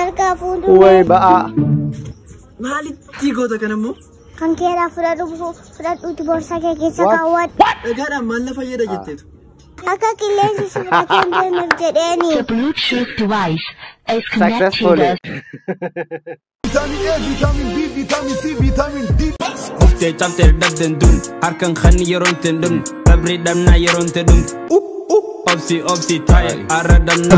harkaa fuudhu. Way ba'a. Maalitti goota kanammoo? Kan keeraa fudhadhuuti boorsaa kee keessa kaawwadhu. Dhagaadhaan maal na fayyada jetteetu? Akka qilleensi si fudhatee hin deemneef jedheeni. The Bluetooth device is Successfully. connected. Vitamin A, vitamin B, vitamin C, vitamin D. Oftee cabtee dabden dun harkan khani yeroon ten dun rabri damna yeroon te dun obsi taye arra damna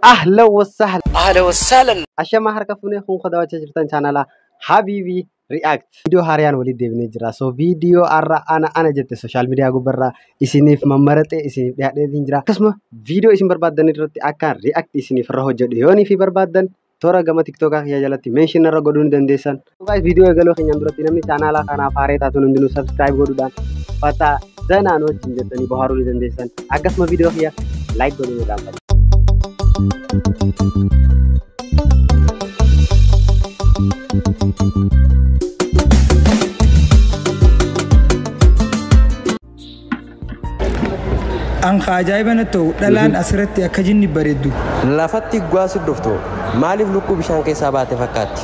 أهلا وسهلا أهلا وسهلا أشياء هركا فوني خون خدا وجه جرتان channel حبيبي react فيديو هاريان وليد ديفني جرا so فيديو أرا أنا جت social media أقول برا إسيني في ممرته إسيني في هذا دينجرا كسمة فيديو إسين بربادن يرتي أكان react إسيني في الرهو جد يوني في بربادن تورا جما تيك توك يا جلتي mention نرا قدون دنديسان guys فيديو يقولوا خيان درتي نمني channel كنا فاري تاتو نندنو subscribe قدودان فتا زنا نو جنجتني بهارو دنديسان أقسم فيديو خيا like قدون دام An ajaa'ibana ta'u dhalaan asirratti akka jinni bareeddu. Lafatti gwaasuuf dhuftu maaliif lukkuu bishaan keessaa baate fakkaatti?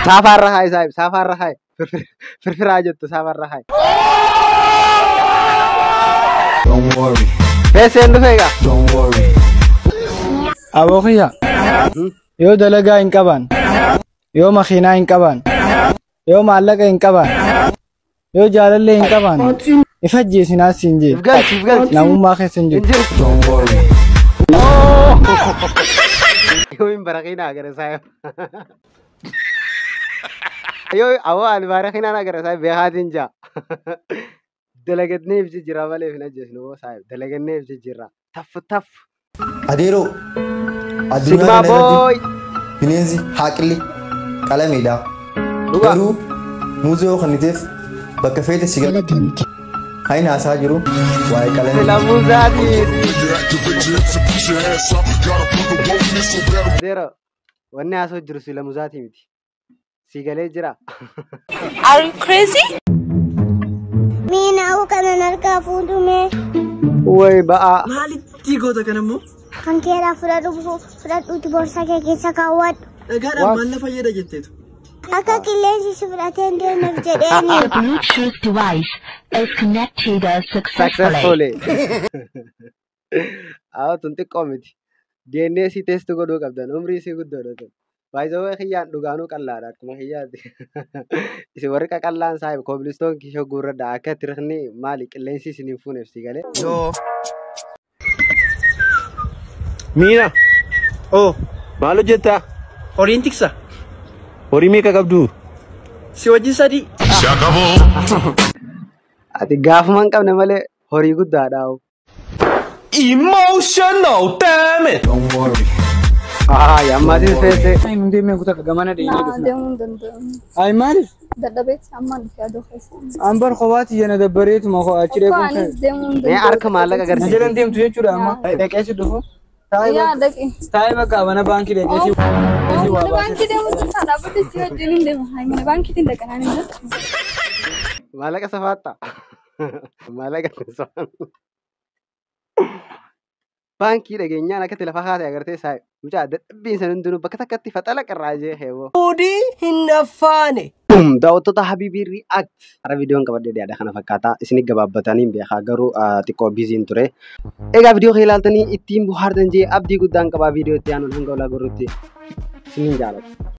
Safarra hai sahib, safarra hai. Firfira jettu safarra hai. Don't worry, Pesen dhufeega. don't worry. Abookiya. Yoo dalagaa hin qaban, yoo makiinaa hin qaban, yoo maallaqa hin qaban, yoo jaalallee hin qaban, ifa jeesinaas hin jee. Ifgalchi. Namummaa keessa hin jiru. Don't worry. Yoo hin barakina agara sahib. Yoo awwa albarakina agara sahib beekaatiin jaa. Dalagatnee ibsi jira malee hin ajjeesnu sahib. Dalagatnee ibsi jira. Taff. Adeero Sigma boy. bineensi haaqilli qalameedha. Dhugaa. Garuu muuziyeema kanniteef bakka feete si gala hayin haasaa jiru waa'ee qalamee. Sila muzaati. Adeero wanni haasoo jiru sila muzaati miti. Sigalee jira. Are you crazy? Miinaa kanan harkaa fuudhu mee. Way ba'a. Maalitti goota kanammoo? Kan keeraa fudhadhuuti boorsaa kee keessa kaawwadhu. Dhagaadhaan maal na fayyada jetteetu? Akka qilleensi si fudhatee hin deemneef jedheeni. The Bluetooth device is connected Successfully. successfully. Awo tun xiqqoo miti. DNA si test godhuu qabdan umrii si guddoodha tun. Baay'ee kiyyaan dhugaanuu qallaadha akkuma kiyyaatti. Isin warri qaqallaan saayib koobilistoon kishoo guurradha akka tirikni maali qilleensi isin hin fuuneef si galee. Miina. Oh, maal hojjetta? Horiin tiksa. Horii meeqa qabdu? Si wajjin sadii. Ati gaafuma hin qabne malee horii guddaadha. Emotional, damn it! Don't worry. Yammaatiin feesee. Hin deemee kutaa gamana deemee dhufna. deemuun danda'amu. Ay maaliif? Dadhabeetti ammaan yaaduu keessa. Ambar kophaatti jana dabbareetuma achi Akka deemuun anis deemuun Mee danda'amu. harka maallaqa Na agarsiisa. jedhan deemtu jechuudha amma. Dhaqeessi dhufu. Yaa dhaqi. Taa'ee bakka mana baankii dhaqeessi. Mana baankii deemuun sun dhaabbata si wajjin hin deemu. Mana baankiitiin dhaqanaan hin jirtu. Maallaqa safaatta. Maallaqa safaatta. Baankii dhageenyaan akkatti lafa kaatee agartee saayib. Mucaa dadhabbiin san hundinuu bakka takkatti faxala qarraajee heewoo. Odii hin affaane. Daawwattoota Habiibii React. Hara viidiyoon qabadhee dhiyaadha kana fakkaata. Isin gabaabatanii beekaa garuu xiqqoo biiziin ture. Egaa viidiyoo kee ilaaltanii ittiin bohaartan jee abdii guddaan qabaa viidiyoo itti aanuun hanga olaa gorrutti. Isin jaalladha.